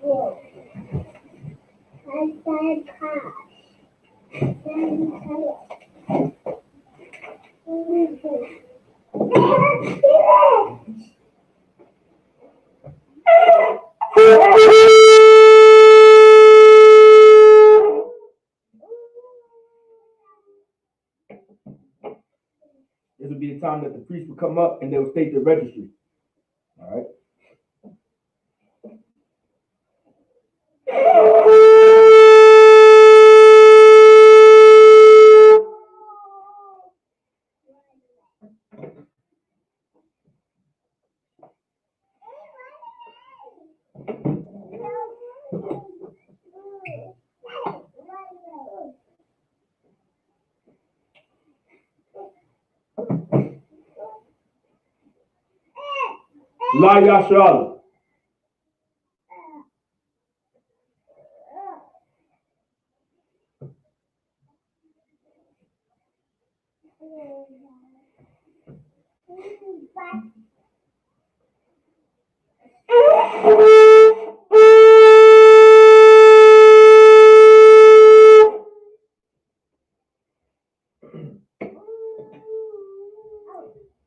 This would be the time that the priest would come up and they would state the registry. All right. La Yashal.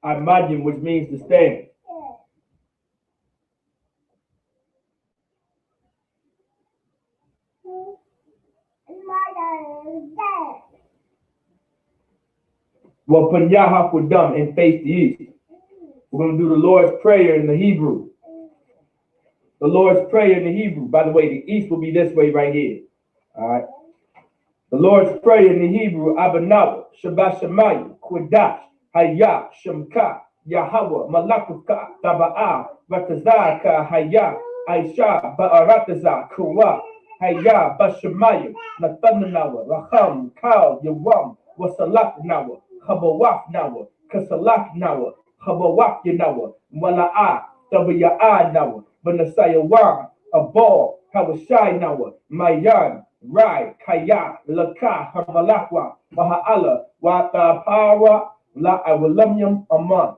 I imagine, which means to stand. Well, Panyaha for dumb and face the east. We're going to do the Lord's Prayer in the Hebrew. The Lord's Prayer in the Hebrew. By the way, the east will be this way right here. All right. The Lord's Prayer in the Hebrew. Abanawa, Shabbat Shemayu, Quadash, Hayah, Shemka, Yahweh, Malakuka, Taba'a, Ratazaka, Hayah, Aisha, Ba'arataza, Kuwa, Hayah, Bashemayu, Nathanawa, Raham, Kal, Yawam, Wasalak Nawa, Habawaf Nawa, Kasalak Nawa, Habawaf Yanawa, Wala'a, Tabaya'a Nawa, Banasaya Wa, Abal, Hawashai Nawa, Mayan, Rai, Kaya, Laka, Hamalakwa, Maha'ala, Wata Pawa, La Awalamyam Aman.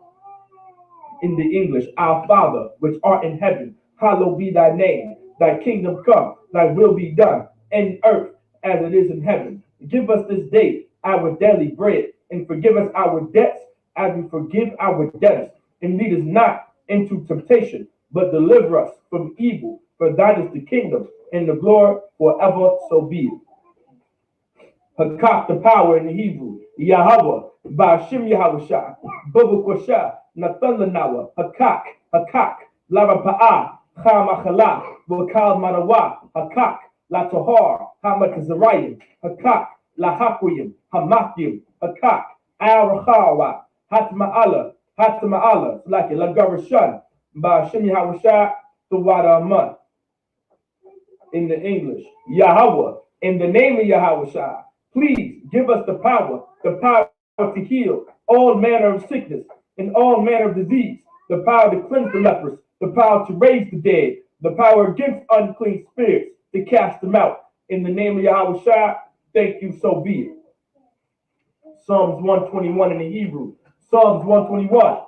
In the English, our Father, which art in heaven, hallowed be thy name. Thy kingdom come, thy will be done, in earth as it is in heaven. Give us this day our daily bread, and forgive us our debts as we forgive our debtors. And lead us not into temptation, but deliver us from evil. For thine is the kingdom and the glory forever, so be it. Hakak, the power in the Hebrew. Yahweh, Ba'ashim Yahawashah, Babukwashah, Nathananawa, Hakak, Hakak, Larapa'ah, Chamachala, Wakal Marawa, Hakak, La Tahar, Hamakazarayim, Hakak, La Hakwim, Hamakim, Hakak, Al Rahawa, Hatma'ala, Hatma'ala, like it, Lagarashan, Ba'ashim Yahawashah, the water Aman. In the English, Yahweh, in the name of Yahweh, please give us the power to heal all manner of sickness and all manner of disease, the power to cleanse the lepers, the power to raise the dead, the power against unclean spirits, to cast them out. In the name of Yahweh, thank you, so be it. Psalms 121 in the Hebrew. Psalms 121.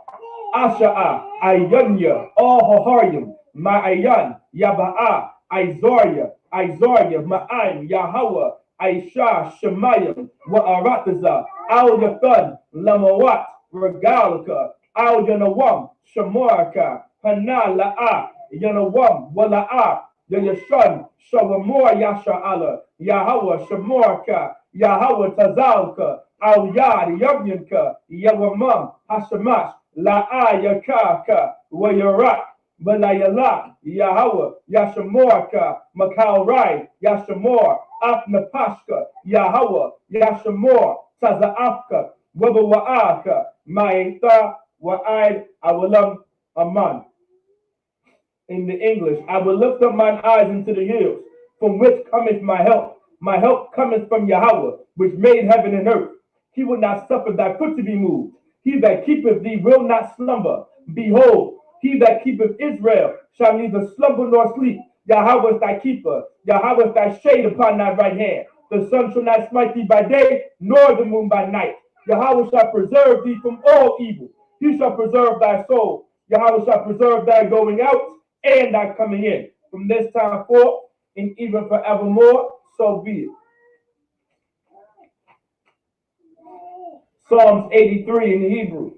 Asha'a, Ayanya, all Haharyim, Ma'ayan, Yaba'a, Isaiah, Ma'aim, Yahweh, Aisha, Shemayim, Wa'arataza, Al Yathan, Lamawat, Regalaka, Al Yanawam, Shamoraka, Hana La'a, Yanawam, Wala'a, Yashan, Shawamor Yasha'ala, Yahweh, Shamoraka, Yahweh Tazalka, Al Yad, Yabyanka, Yawamam, Hashamash, La'a Yakaka, Wayarak, Balayala, Yahweh, Yashamorka, Makal Rai, Yashamor, Afnapashka, Yahweh, Yashamor, Tazaafka, Wabawa'aka, Ma'ita, Wa'id, Awalam, Aman. In the English, I will lift up mine eyes into the hills, from which cometh my help. My help cometh from Yahweh, which made heaven and earth. He will not suffer thy foot to be moved. He that keepeth thee will not slumber. Behold, he that keepeth Israel shall neither slumber nor sleep. Yahweh is thy keeper. Yahweh is thy shade upon thy right hand. The sun shall not smite thee by day, nor the moon by night. Yahweh shall preserve thee from all evil. He shall preserve thy soul. Yahweh shall preserve thy going out and thy coming in, from this time forth and even forevermore. So be it. Psalms 83 in the Hebrew.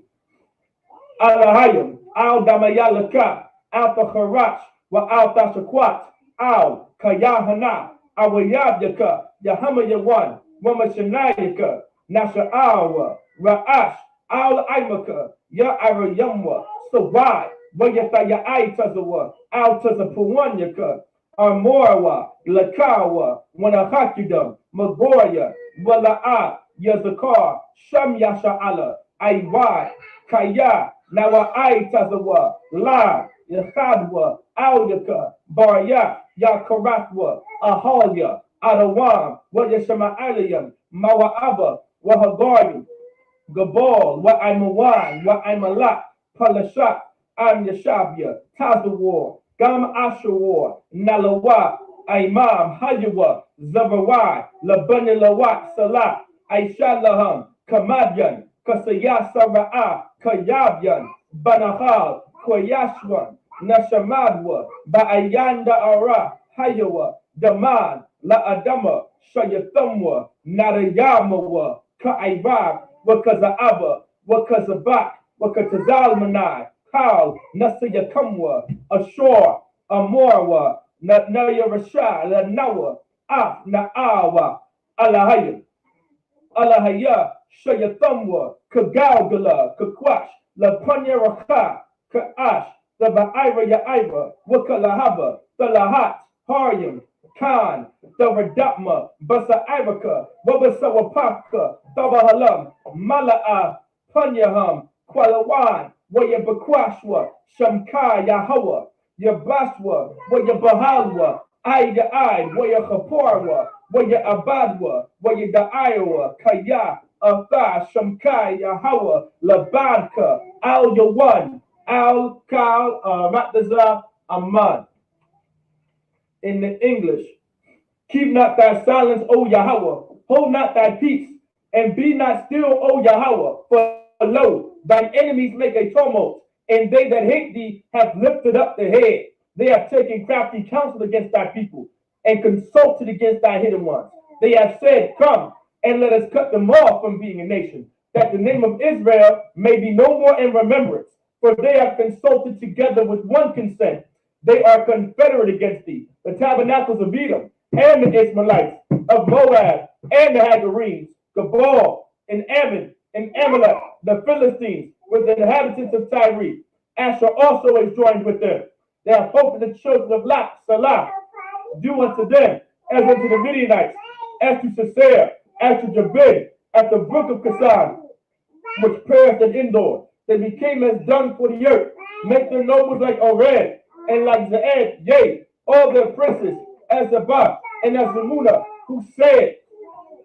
Alahayim, al damayalaka, al tacharash, wa al tashakwat, al kayahana, awayabyaka, yahamayawan, wamashanayaka, nasha'awa, ra'ash, al aimaka, ya arayamwa, sawai, wayataya aitazawa, al tazapuanyaka, armorawa, lakawa, wanahakidam, magoya, wala'a, yazakar, sham yasha'ala, aiwai, Kaya, Nawa Ai Tazawa, La, Yahadwa, Audaka, Barya, Yakaratwa, Ahalia, Adawam, Wayashama Aliyam, Mawaaba, Wahagari, Gabal, Wa Imawan, Wa Imalak, Palashat, Am Yashabia, Tazawar, Gam Ashawar, Nalawa, Imam, Hajawa, Zavawai, Labani Lawat, Salah, Aishalaham, Kamadyan, Kasayasa Ra'a, Kayabyan, Banahal, Koyashwan, Nashamadwa, Ba'ayanda Ara, Hayawa, Daman, La Adama, Shayathamwa, Narayamawa, Ka'ibab, Wakazaaba, Wakazabak, Wakatazalmanai, Kal, Nasayakamwa, Ashor, Amorwa, Nayarasha, Lanawa, Af, Na'awa, Alahayim, Alahaya, Shayathamwa, Kagalgala, Kakwash, La Panyaraka, Kaash, the Ba'ira Ya'ira, Wakalahaba, the Lahat, Haryam, Khan, the Radapma, Basa Iraka, Wabasawapaka, Tabahalam, Mala'a, Panyaham, Kwalawan, Wayabakwashwa, Shamka Yahawa, Yabaswa, Wayabahalwa, Aida Aid, Wayahaporwa, Wayabadwa, Wayadaiwa, Kaya, Atha, Shamkai, Yahawa, Labadka, Al Yawan, Al Kal, Ratazah, Aman. In the English, keep not thy silence, O Yahweh, hold not thy peace, and be not still, O Yahweh, for lo, thine enemies make a tumult, and they that hate thee have lifted up their head. They have taken crafty counsel against thy people, and consulted against thy hidden ones. They have said, come, and let us cut them off from being a nation, that the name of Israel may be no more in remembrance. For they have consulted together with one consent. They are confederate against thee, the tabernacles of Edom, and the Ishmaelites, of Moab, and the Hagarenes, Gabal, and Ammon, and Amalek, the Philistines, with the inhabitants of Tyre. Asher also is joined with them. They have spoken the children of Lot, Salah, do unto them, as unto the Midianites, as to Sisera, as to Jabin, at the brook of Kasan, which perished at Endor. They became as dung for the earth, make their nobles like Ored, and like Zeed, yea, all their princes, as Zabah, and as Ramuna, who said,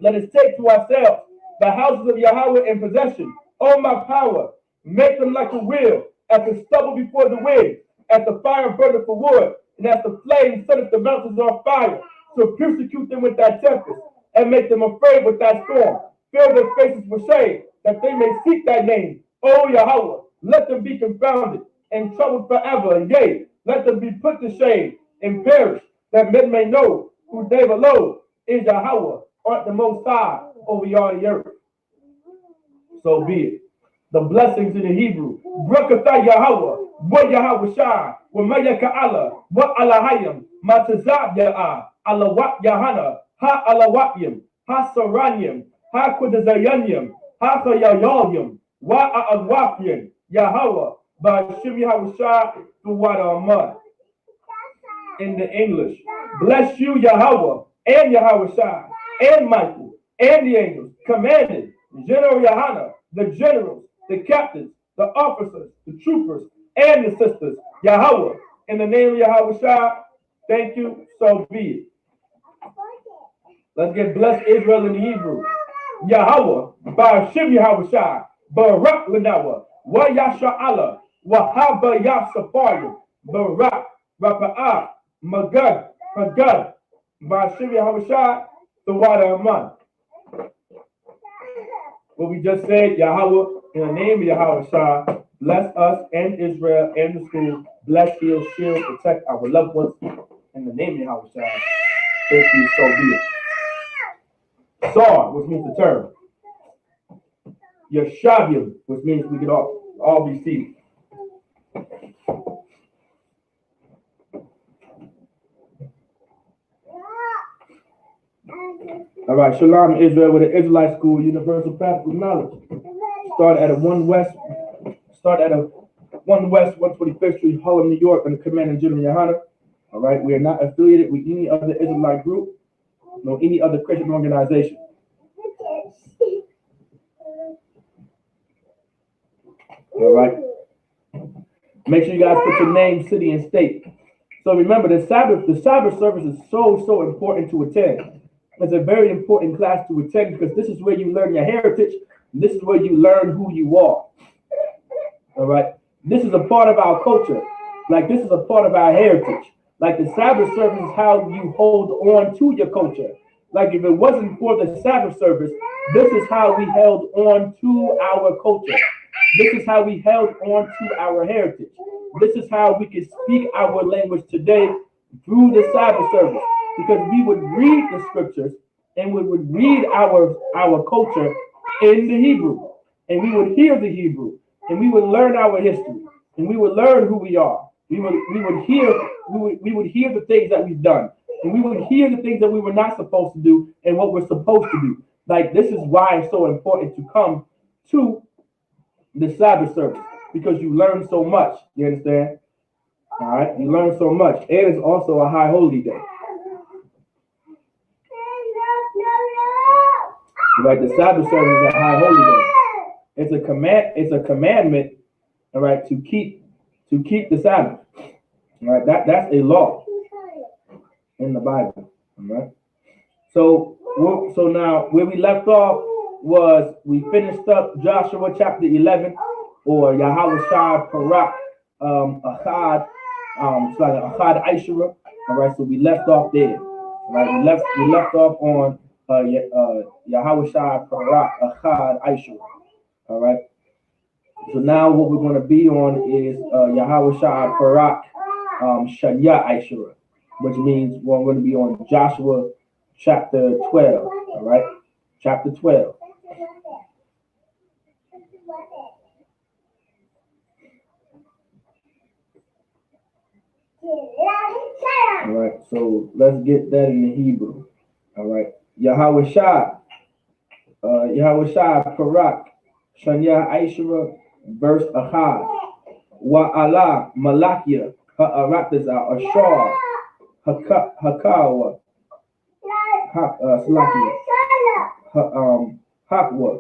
let us take to ourselves the houses of Yahweh in possession. O my power, make them like a wheel, as the stubble before the wind, as the fire burneth for wood, and as the flame setteth the mountains on fire, to persecute them with thy tempest, and make them afraid with thy storm. Fill their faces with shame, that they may seek thy name. O Yahweh, let them be confounded and troubled forever. Yea, let them be put to shame and perish, that men may know who they alone is Yahweh, art the Most High over all the earth. So be it. The blessings in the Hebrew. Brakatha Yahweh, wa Yahweh Shai, wa Mayaka Allah, wa Alahayim, Matazab Ya'ah, Alawat Yahana, Ha Alawatyim, Ha Saranyim, Ha Kudazayanyim, Ha Kayayayim, Wa A'adwafyim, Yahweh, Ba'ashim Yahweh Shai, Tuwada Amad. In the English, bless you, Yahweh, and Yahweh Shai, and Michael, and the angels, commanded, General Yahana, the generals, the captains, the officers, the troopers, and the sisters, Yahweh, in the name of Yahweh Shai, thank you, so be it. Let's get blessed Israel in the Hebrew. Yahweh, Ba'ashim Yahweh Shai, Barak Lanawa, Wa Yasha'ala, Wa Haba Yasafari, Barak, Rapa'ah, Magad, Magad, Ba'ashim Yahweh Shai, the water of man. What we just said, Yahweh, in the name of Yahweh Shai, bless us and Israel and the school. Bless, heal, shield, protect our loved ones. the name of Yahweh Shai. Thank you, so be it. Sar, which means to turn. Yeshavim, which means we can all be seated. All right, Shalom Israel with the Israelite School, Universal Practical Knowledge. Start at a 1 West, 125th Street, Harlem, New York, under Command and General Yohana. All right, we are not affiliated with any other Israelite group, nor any other Christian organization. All right. Make sure you guys put your name, city, and state. So remember, the Sabbath service is so important to attend. It's a very important class to attend because this is where you learn your heritage. This is where you learn who you are. All right. This is a part of our culture. Like, this is a part of our heritage. Like, the Sabbath service is how you hold on to your culture. Like, if it wasn't for the Sabbath service, this is how we held on to our culture. This is how we held on to our heritage. This is how we can speak our language today through the Sabbath service. Because we would read the scriptures and we would read our culture in the Hebrew. And we would hear the Hebrew. And we would learn our history. And we would learn who we are. We would hear the things that we've done. And we would hear the things that we were not supposed to do and what we're supposed to do. Like, this is why it's so important to come to the Sabbath service, because you learn so much. You understand? All right, you learn so much. And it's also a high holy day. Right, the Sabbath service is a high holy day. It's a commandment, all right, to keep the Sabbath. All right, that's a law in the Bible. All right. So now where we left off was we finished up Joshua chapter 11, or Yahweh Shai Parak Achad, it's like Achad Aishura. All right, so we left off there. All right, we left off on Yahweh Shai Parak Achad Aishura. All right. So now what we're going to be on is Yahweh Shai Parak Shanya Aishura, which means we're going to be on Joshua chapter 12. All right, chapter 12. All right, so let's get that in the Hebrew. All right, Yahweh Shai Parak Shanya Aishura, verse Achad. Wa Allah Malakia Ha'arataza Ashar Hakawa Slakia Hakwa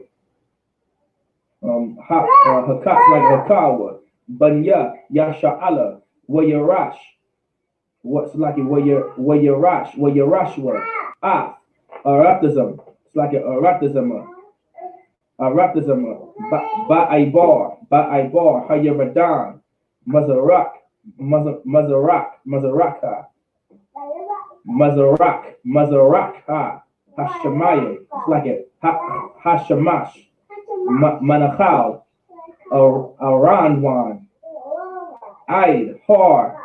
Hakat like Hakawa Banya Yasha'ala Wayarash. What's like it Wayarashwa Arathism. It's like an Arathism. Ba'aibar, Hayaradan, Mazarakha, Hashemayim, it's like it, Hashemash, Manachal, Aranwan, Aid, Har,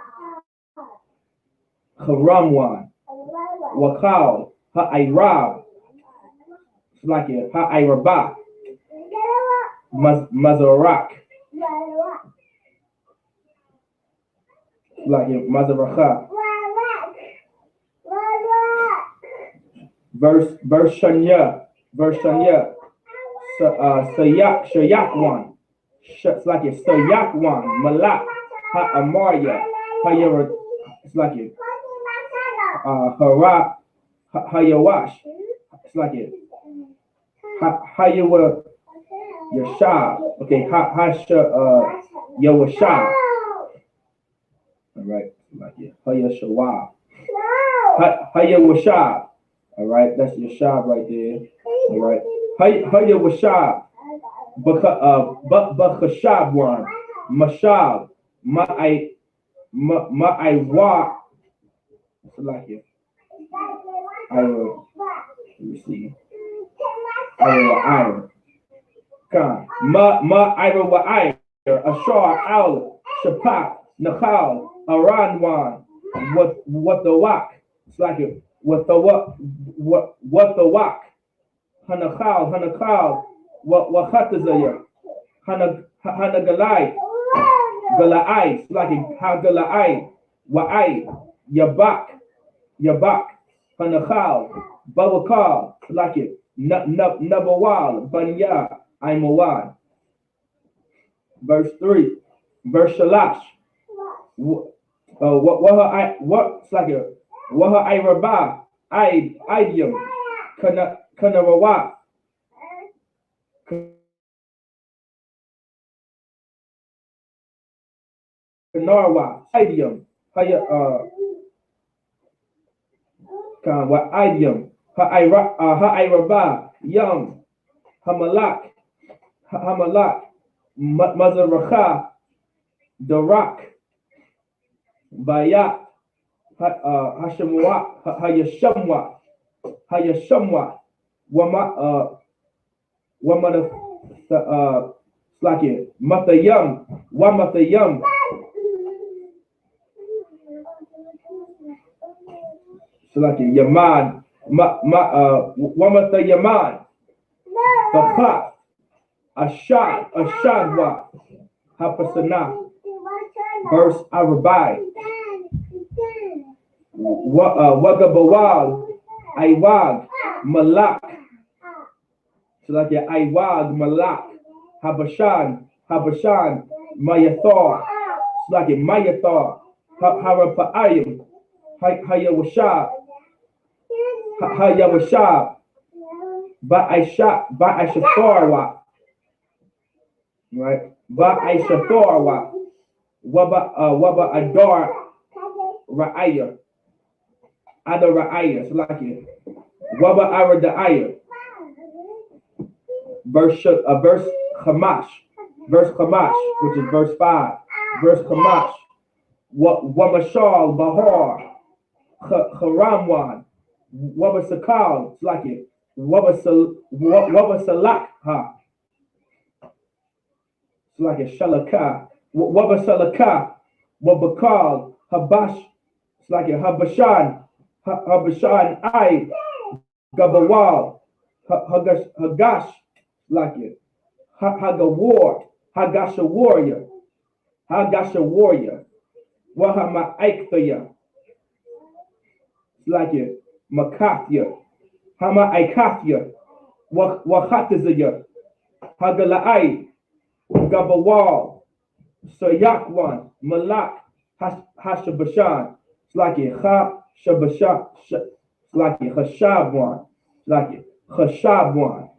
Haramwan, Wakal, Ha'irab, it's like it, Ha'irabah, Mazarak, like it, Mazaracha. Verse Shanya, Shayakwan, it's like it, Sayakwan, Malak, Ha'amarya, Hayara, it's like it, Hayawash, it's like it, Hayawa. Yashab, okay, Hasha, Yawashab. All right, like it, Hayashawab, Hayawashab. All right, that's Yashab right there. All right, Hayawashab, Bakhashabwan, Mashab, Ma'aiwa. Like it, let me see, Iron. Ira Ashar Al Shapak Nachal Aranwan what the wak. It's like it. What the wak. Hanakal. What hatazaya. Hanagalai. Galai. It's like it. Hagalai. Wa'ai. Yabak. Hanakal. Babakal. It's like it. Nabawal. Banya. Imawad. Verse 3. Verse Shalash. What's like a Waha I Rabah Idiom Kanarawa Kanarwa Idiom Haya Kanwa Idiom Ha I Rabah Yum Hamalak Mazaracha Darak Bayat Hashamwa Hayashamwa Wamana Slaki Matayam Wamatayam Slaki Yaman Wamatayaman Fakha Ashadwa Hapasana verse Arabai Wagabawal Iwag Malak. So like Iwag Malak Habashan Mayathar. So like Mayathar Harapayim Hayawashab Ba'aishatharwa, right? Ba'aishatharwa Waba Adar Ra'aya Ada Ra'aya. So like it. Waba Arada'aya. Verse Hamash, which is verse 5. Verse Hamash, Wamashal Bahar, Haramwan, Wabasakal, it's like it. Wabasalak, it's like a Shalaka, Wabasalaka, Wabakal, Habash, it's like a Habashan, I, Gabawal, Hagash, like it. Hagasha warrior. Wahama Aikthaya. Like it. Makathya. Hama Aikathya. Wahatazaya. Hagalai. Gabawal. Sayakwan. Malak. Hashabashan. It's like it. Hashabashan. It's like it. Hashabwan. Like it. Hashabwan.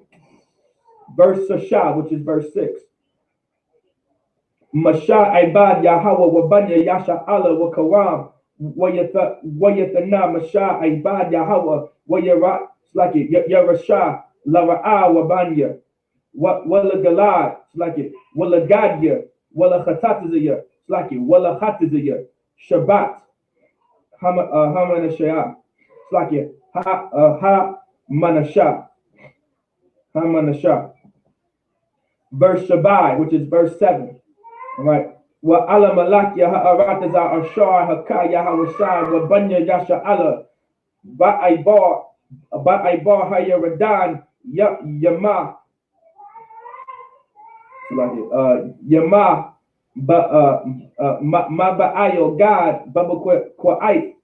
Verse Sashah, which is verse 6. Masha Ibad Yahweh Wabanya Yasha Allah Wakaram Wayatana Masha Ibad Yahweh Wayara, it's like it. Yarasha Lara'a Wabanya Wala Galad, it's like it. Wala Gadya Wala Khatatazaya, it's like it. Wala Khatazaya Shabbat Hamanashah, it's like it. Ha Manashah. Verse Shabai, which is verse 7. All right. Wa ala malakya ha'arataza ashar hakaya hawashai wa banya yasha ala ba'aibar hayaradan yama yama ma ba'ayo God baba kwa'ait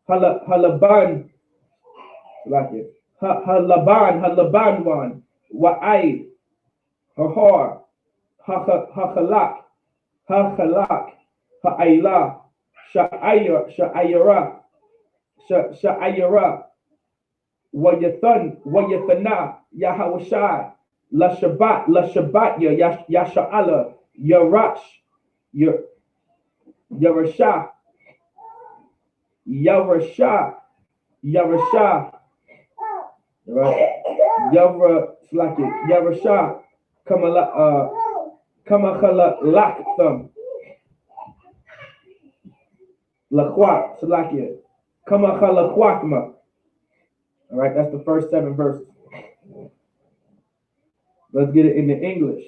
halaban like it. Halaban one. Wa'ai, Hahar, Hachalak, Ha'ayla, Sha'ayara, Wayathana, Yahawashai, La Shabbat, Yasha'ala, Yarash, Yarasha, right? Yavra Slaki, Yarasha, Kamakhala Laktham, Laquat, Slaki, Kamakhala Quakma. All right, that's the first 7 verses. Let's get it in the English.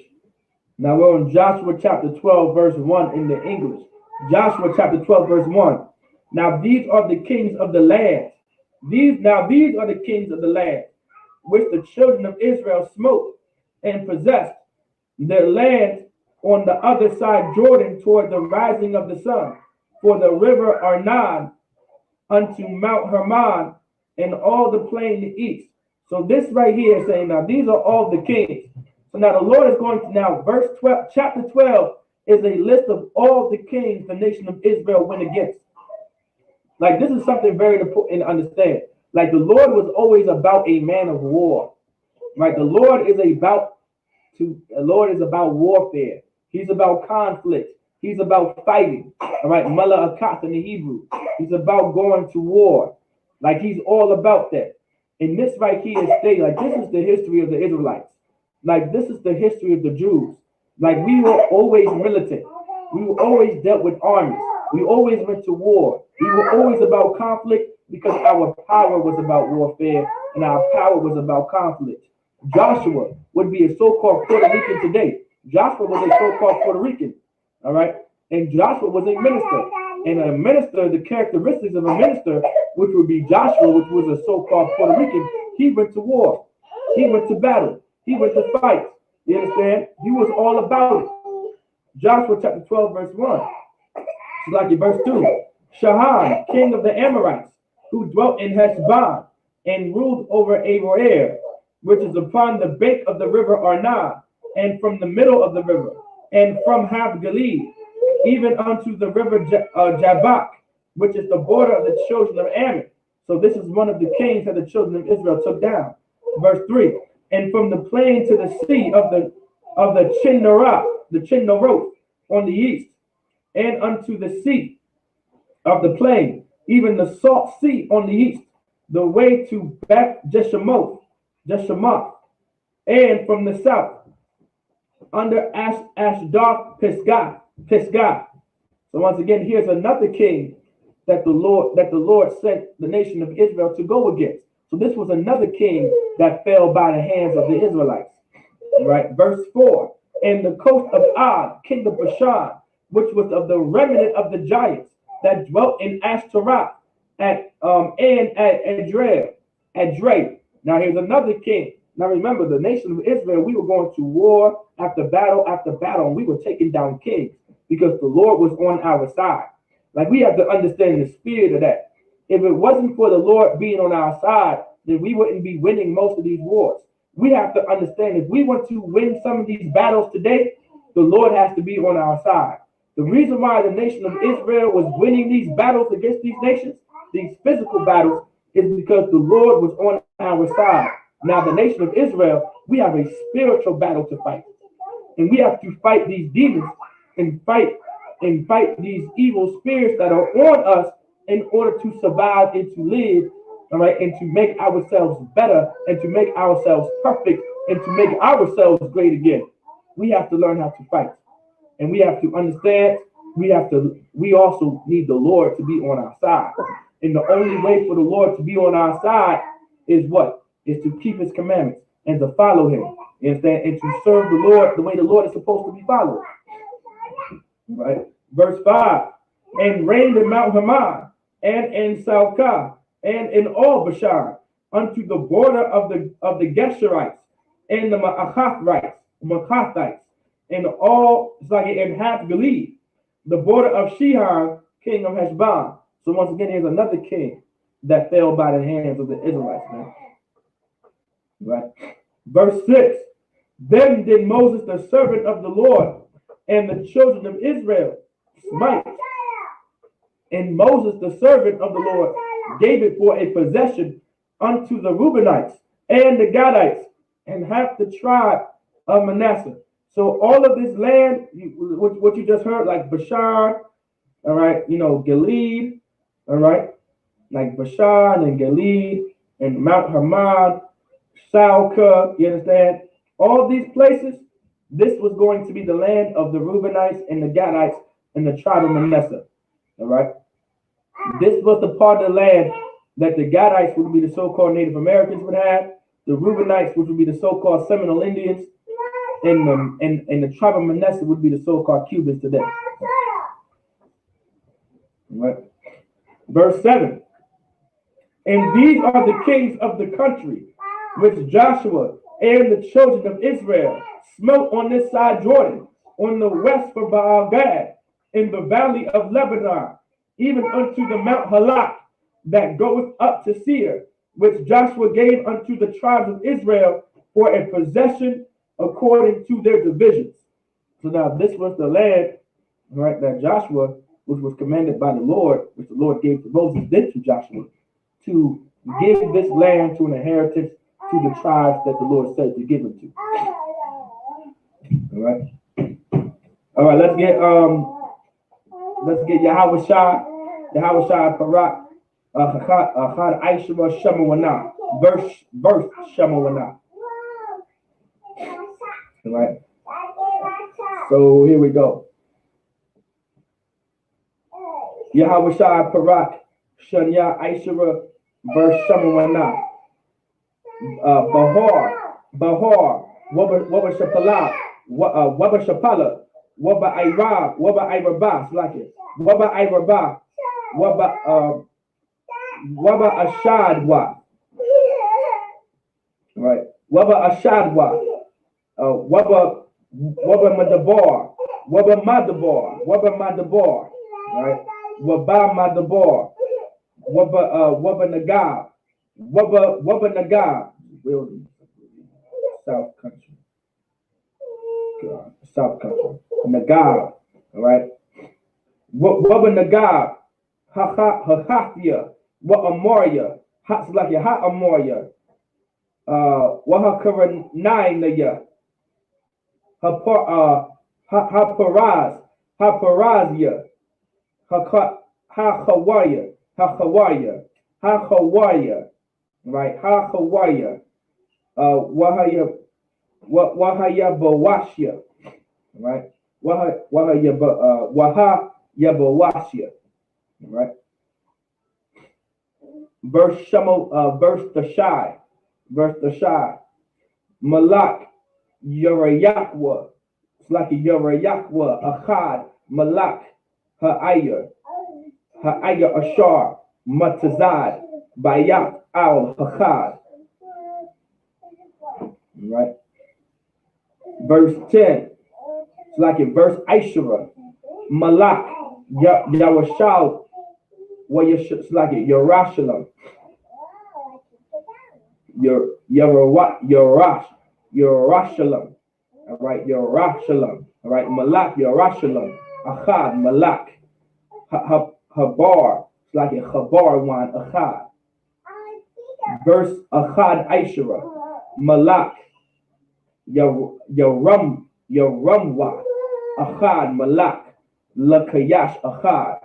Now we're on Joshua chapter 12, verse 1 in the English. Joshua chapter 12, verse 1. Now these are the kings of the land. These are the kings of the land, which the children of Israel smote and possessed their land on the other side Jordan toward the rising of the sun, for the river Arnon unto Mount Hermon and all the plain east. So this right here is saying now these are all the kings. So now the Lord is going to now verse 12, chapter 12 is a list of all the kings the nation of Israel went against. Like this is something very important to understand. Like the Lord was always about a man of war. Right? The Lord is about warfare. He's about conflict. He's about fighting. All right, Mala Akath in the Hebrew. He's about going to war. Like he's all about that. And this right here is stated, like this is the history of the Israelites. Like this is the history of the Jews. Like we were always militant. We were always dealt with armies. We always went to war. We were always about conflict because our power was about warfare and our power was about conflict. Joshua would be a so-called Puerto Rican today. Joshua was a so-called Puerto Rican. All right. And Joshua was a minister. And a minister, the characteristics of a minister, which would be Joshua, which was a so-called Puerto Rican, he went to war. He went to battle. He went to fight. You understand? He was all about it. Joshua chapter 12, verse 1. It's like in verse 2. Shahan, king of the Amorites, who dwelt in Heshbon and ruled over Aroer, which is upon the bank of the river Arnon, and from the middle of the river, and from half Gilead, even unto the river Jabbok, which is the border of the children of Ammon. So this is one of the kings that the children of Israel took down. Verse 3. And from the plain to the sea of the Chinnaroth on the east, and unto the sea of the plain, even the salt sea on the east, the way to Beth Jeshimoth, and from the south, under Ashdod Pisgah. So once again, here's another king that the Lord sent the nation of Israel to go against. So this was another king that fell by the hands of the Israelites. Right, verse 4. And the coast of Og, king of Bashan, which was of the remnant of the giants that dwelt in Ashtaroth and at Edrei. Now here's another king. Now remember, the nation of Israel, we were going to war after battle, and we were taking down kings because the Lord was on our side. Like we have to understand the spirit of that. If it wasn't for the Lord being on our side, then we wouldn't be winning most of these wars. We have to understand if we want to win some of these battles today, the Lord has to be on our side. The reason why the nation of Israel was winning these battles against these nations, these physical battles, is because the Lord was on our side. Now, the nation of Israel, we have a spiritual battle to fight. And we have to fight these demons and fight these evil spirits that are on us in order to survive and to live, all right, and to make ourselves better and to make ourselves perfect and to make ourselves great again. We have to learn how to fight. And we have to understand, we also need the Lord to be on our side. And the only way for the Lord to be on our side is what? Is to keep his commandments and to follow him. And to serve the Lord the way the Lord is supposed to be followed. Right? Verse 5. And reigned in Mount Hermon, and in Salcah, and in all Bashan, unto the border of the Geshurites, and the Maachathites, and all, it's like in half Gilead, the border of Shihar, king of Heshbon. So once again, here's another king that fell by the hands of the Israelites, man. Right? Verse 6. Then did Moses, the servant of the Lord, and the children of Israel smite. And Moses, the servant of the Lord, gave it for a possession unto the Reubenites and the Gadites and half the tribe of Manasseh. So all of this land, what you just heard, like Bashan, all right, Gilead, all right, like Bashan and Gilead and Mount Hermon, Salcah, you understand? All these places, this was going to be the land of the Reubenites and the Gadites and the tribe of Manasseh, all right? This was the part of the land that the Gadites would be the so-called Native Americans would have, the Reubenites, which would be the so-called Seminole Indians, and the tribe of Manasseh would be the so-called Cubans today. Right. Verse 7. And these are the kings of the country which Joshua and the children of Israel smote on this side Jordan, on the west for Baal Gad, in the valley of Lebanon, even unto the Mount Halak that goeth up to Seir, which Joshua gave unto the tribes of Israel for a possession according to their divisions. So now this was the land, right, that Joshua, which was commanded by the Lord, which the Lord gave to Moses, did to Joshua, to give this land to an inheritance to the tribes that the Lord said to give it to. All right. All right, let's get Yahweh Shai Parak, Chad Aishma Shemawana, verse Shemawana. All right. So here we go. Yahweh Shai Parak, Shania Aishra, verse Shemawana. Bahar, Waba Shapala, Waba Shapala, Waba Ira, Waba Irabas, like it. Waba Irabah, Waba Ashadwa. Right. Waba Ashadwa. Waba Madabar. Waba Madabar. Right. Waba Madabar. Waba Nagab. Waba Nagab. Wilderness. South country. South country. Nagab. All right. Waba Nagab. Hahathia. Wa Amoria. Hatslakia. Ha Amoria. Wahakaranaya. Haparazia. Hachawaya. Right. Hachawaya. Wahaya Bawashia. Right. Wahaya Bawashia. Right. Verse Tashai. Malak Yerayakwa. It's like a Yerayakwa. Achad. Malak. Ha'ayah Ashar. Matazad. Bayat Al Hachad. Right. Verse 10. It's like in verse Aishara. Malak. Yawashal. It's like it. Yerushalayim. Yerushalayim. All right. Yerushalayim. All right. Malak. Yerushalayim. Achad. Malak. Habar. It's like a Chabar one. Achad. Verse Achad Aishara. Malak. Yaramwa. Achad. Malak. Lakayash. Achad.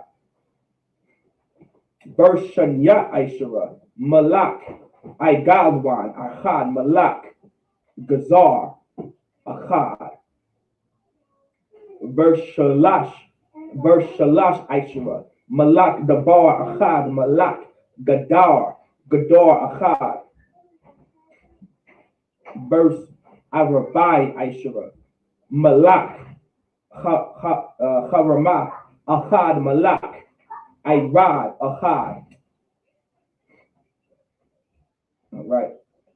Verse Shanya Aishara. Malak. Igalwan. Achad. Malak. Gazar. Achad. Verse Shalash Aishara. Malak. Dabar. Achad. Malak. Gadar. Achad. Verse Arabai Aishara. Malak. Haramah. Achad. Malak. Irad. Achad. All right.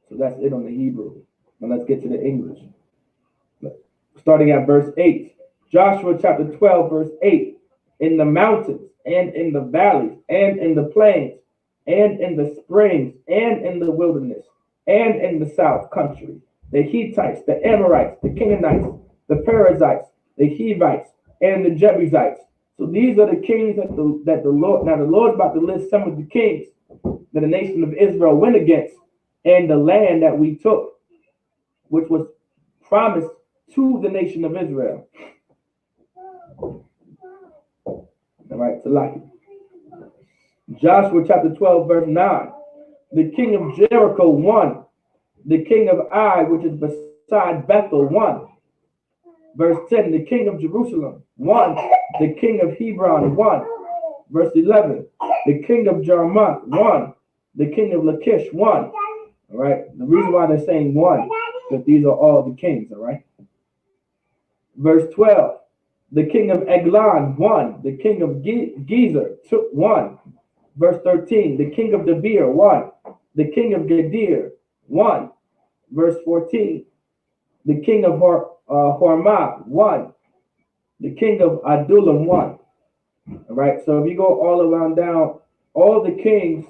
So that's it on the Hebrew. Now let's get to the English. Starting at verse 8. Joshua chapter 12, verse 8. In the mountains, and in the valleys, and in the plains, and in the springs, and in the wilderness, and in the south country, the Hittites, the Amorites, the Canaanites, the Perizzites, the Hivites, and the Jebusites. So these are the kings that the Lord. Now the Lord's about to list some of the kings that the nation of Israel went against, and the land that we took, which was promised to the nation of Israel. All right, so like it. Joshua chapter 12, verse 9. The king of Jericho won. The king of Ai, which is beside Bethel, won. Verse 10. The king of Jerusalem won. The king of Hebron won. Verse 11. The king of Jarmuth won. The king of Lachish won. All right. The reason why they're saying won is that these are all the kings. All right. Verse 12. The king of Eglon, 1. The king of Gezer, 1. Verse 13. The king of Debir, 1. The king of Gedir, 1. Verse 14. The king of Hormah, 1. The king of Adullam, 1. All right, so if you go all around down, all the kings,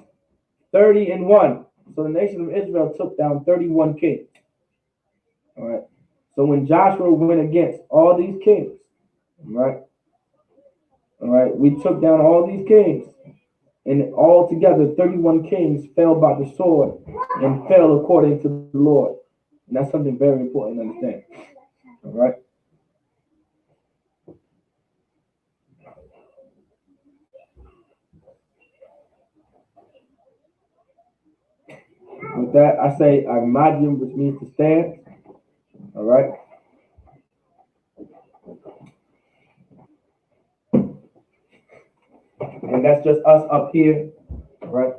30 and 1. So the nation of Israel took down 31 kings. All right. So when Joshua went against all these kings, all right, we took down all these kings, and altogether 31 kings fell by the sword and fell according to the Lord. And that's something very important to understand. All right. With that, I say Agmadium, which means to stand. All right. And that's just us up here. All right.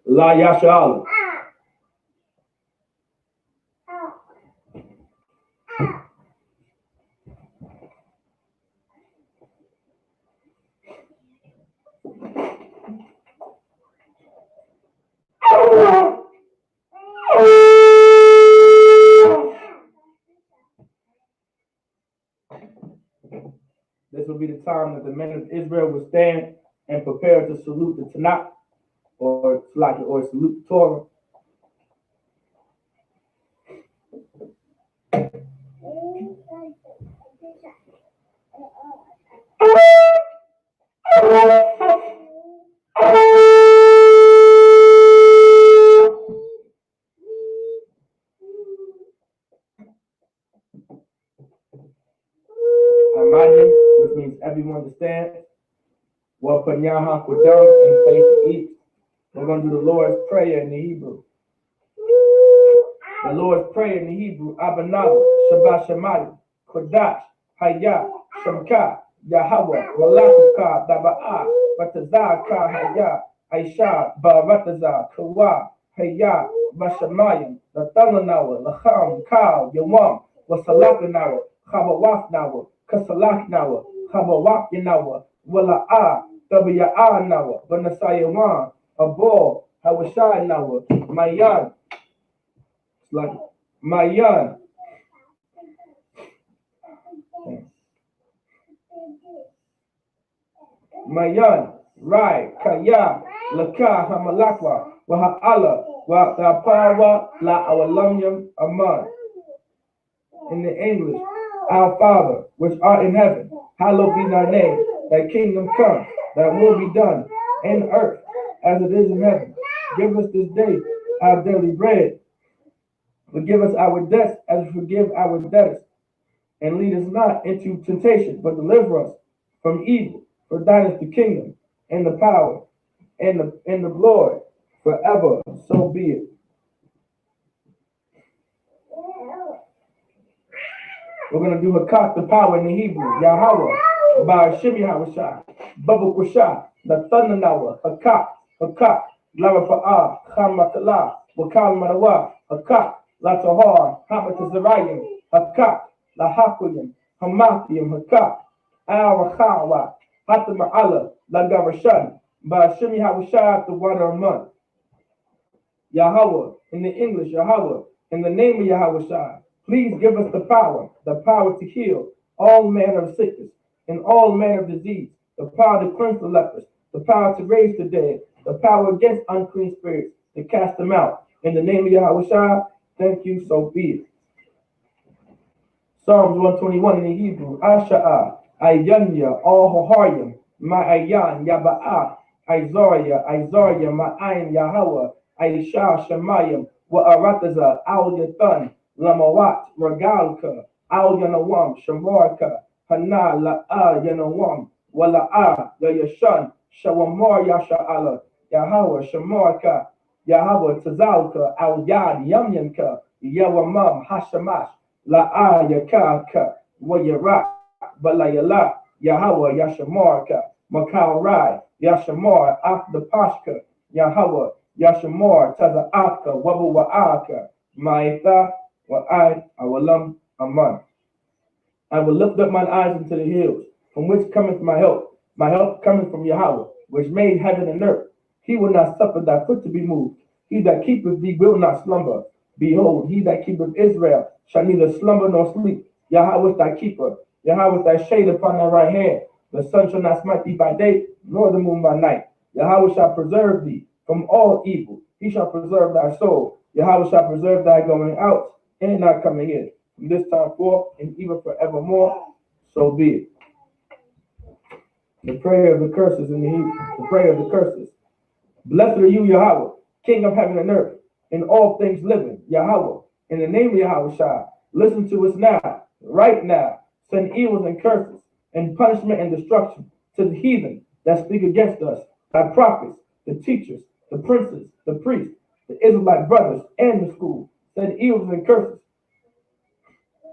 La Yashal. This will be the time that the men of Israel will stand and prepare to salute the Tanakh or salute the Torah. Which means everyone to stand. Well, Panyaha Kudam and face the east. We're going to do the Lord's Prayer in the Hebrew. The Lord's Prayer in the Hebrew, Abanah, Shabbat Shemati, Kodash, Hayah, Shamka, Yahweh, Malakaka, Daba'ah, Batazah, Ka, Hayah, Aisha, Baratazah, Kawa, Hayah, Bashamayim, Lathalanawa, Lacham, Ka, Yawam, Wasalakanawa, Chabawafnawa, Kasalaknawa, Chabawafyanawa, Wala'ah, Wa'anawa, Banasayawan, Abor, Hawashanawa, Mayan, like Mayan. Mayan, Rai, Kaya, Laka, Hamalakwa, Waha'ala, Wa'apawa, La Awalamyam, Aman. In the English, our Father, which art in heaven, hallowed be thy name, thy kingdom come, thy will be done, in earth as it is in heaven. Give us this day our daily bread. Forgive us our debts as we forgive our debtors. And lead us not into temptation, but deliver us from evil. For thine is the kingdom, and the power, and the glory, forever. So be it. We're going to do Hakat, the power in the Hebrew. Yahweh, by Shimi Hawashah, Babu Kushah, the Thundernawa, Hakat, Lava Fa'ah, Hamatala, Wakal Marawa, Hakat, La Tahar, Hamatazarayim, Hakat, La Hakuyim, Hamathium, Hakat, Al Rachawa, Hatama'ala, La Garashan, by Shimi Hawashah, the water of month. Yahweh, in the English, Yahweh, in the name of Yahweh, please give us the power to heal all manner of sickness and all manner of disease, the power to cleanse the lepers, the power to raise the dead, the power against unclean spirits, to cast them out. In the name of Yahweh, thank you, so be it. Psalms 121 in the Hebrew, Asha'ah, Ayanya, All Hoharyim, Ma'ayan, Yaba'ah, Isaiah, Ma'ayin, Yahweh, Aisha, Shemayim, wa arataza, al yathan, lamawat, regalka, al yanawam, shamorka, hana la yanawam, wala ya yashan, shawamor yasha'ala, Yahweh shamorka, Yahweh tazalka, al yad yamyanka, yawamam hashamash, la yakaka, wa yarak, balayala, Yahweh yashamorka, Makarai, Yashamor, Af the Pashka, Yahweh, Yashamor, Taza Afka, Wabu Wa'aka, Maitha, Awalam, Aman. I will lift up mine eyes into the hills, from which cometh my help. My help cometh from Yahweh, which made heaven and earth. He will not suffer thy foot to be moved. He that keepeth thee will not slumber. Behold, he that keepeth Israel shall neither slumber nor sleep. Yahweh is thy keeper. Yahweh is thy shade upon thy right hand. The sun shall not smite thee by day, nor the moon by night. Yahweh shall preserve thee from all evil. He shall preserve thy soul. Yahweh shall preserve thy going out and not coming in. From this time forth and even forevermore, so be it. The prayer of the curses in the Hebrew. The prayer of the curses. Blessed are you, Yahweh, King of heaven and earth, and all things living, Yahweh. In the name of Yahweh Shai, listen to us now, right now. Send evils and curses, and punishment and destruction to the heathen that speak against us, thy prophets, the teachers, the princes, the priests, the Israelite brothers, and the school. Send evils and curses,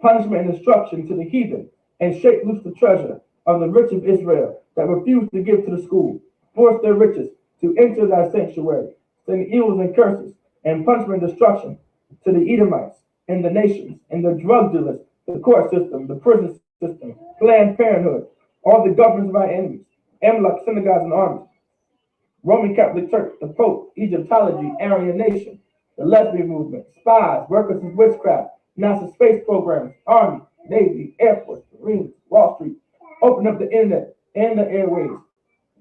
punishment and destruction to the heathen, and shake loose the treasure of the rich of Israel that refuse to give to the school. Force their riches to enter thy sanctuary. Send evils and curses, and punishment and destruction to the Edomites, and the nations, and the drug dealers, the court system, the prison system, Planned Parenthood, all the governments of our enemies, Amalek, synagogues, and armies, Roman Catholic Church, the Pope, Egyptology, Aryan Nation, the lesbian movement, spies, workers of witchcraft, NASA space programs, Army, Navy, Air Force, Marines, Wall Street. Open up the internet and the airways,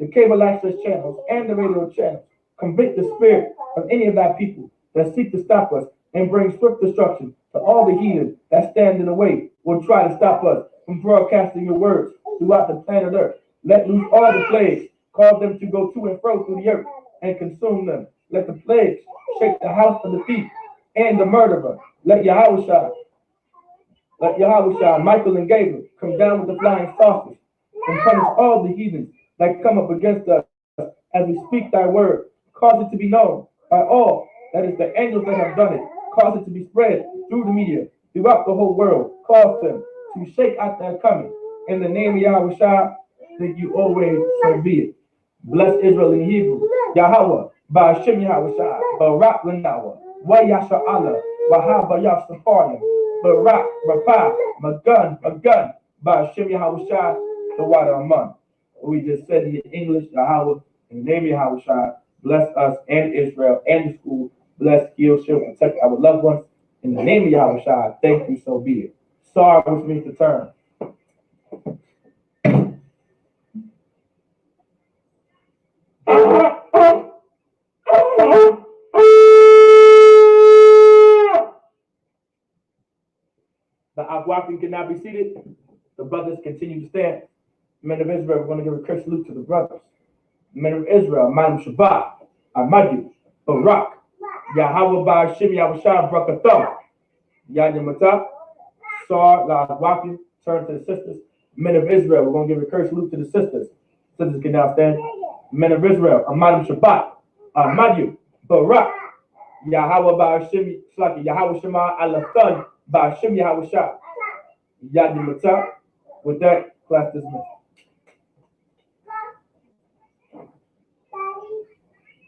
the cable access channels, and the radio channels. Convict the spirit of any of thy people that seek to stop us, and bring swift destruction to all the heathen that stand in the way or try to stop us from broadcasting your words throughout the planet Earth. Let loose all the plagues, cause them to go to and fro through the earth and consume them. Let the plagues shake the house of the thief and the murderer. Let Yahweh Michael and Gabriel come down with the flying saucers and punish all the heathens that come up against us as we speak thy word. Cause it to be known by all, that is the angels that have done it. Cause it to be spread through the media, throughout the whole world. Cause them to shake out their coming. In the name of Yahweh Shai, that you always so be it. Bless Israel in Hebrew. Yahweh, Ba'ashem Yahweh Shai, Barak Lanawa, Wa Yasha Allah, Wahaba Yashafarim, Barak, Rapah, Magun, Ba'ashem Yahweh Shai, the water Aman. We just said in English, Yahweh, in the name of Yahweh Shai, bless us and Israel and the school. Bless, heal, shield, protect our loved ones. In the name of Yahweh Shai, thank you, so be it. Sar, which means to turn. The Agwafin cannot be seated. The brothers continue to stand. Men of Israel, we're going to give a curse salute to the brothers. Men of Israel, Madam Shabbat, Ahmadu, Barak, Yahweh Ba'ashem Yahweh Shai, Brakathah, Yadimata, Sar, La Agwafin, turn to the sisters. Men of Israel, we're going to give a curse salute to the sisters. Sisters can now stand. Men of Israel, Madam Shabbat, Ahmadu, Barak, Yahweh Ba'ashem, Yahweh Shema, Alathan, Ba'ashem Yahweh Shai, Yadimata. With that, class dismissed.